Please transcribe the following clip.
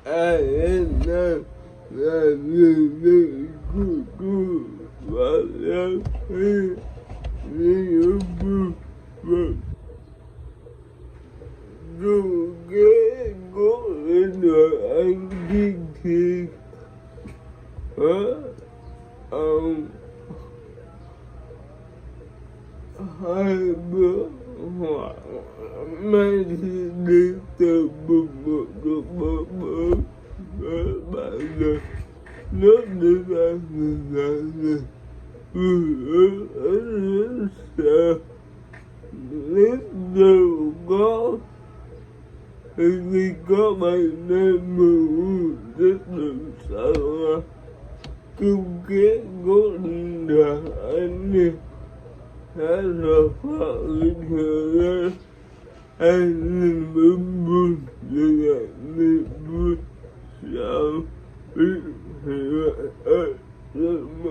anh là người người của và là người của dù cái của người anh đi thì ông hai bữa hoặc mai thì đi từ một được bữa bạn rồi nó đi ra người sợ nếu đâu có thì có bạn nên mù rất đừng sợ chung kết của đời anh đi hãy rồi họ thừa anh muốn buồn rồi anh buồn sao biết hiểu rồi mà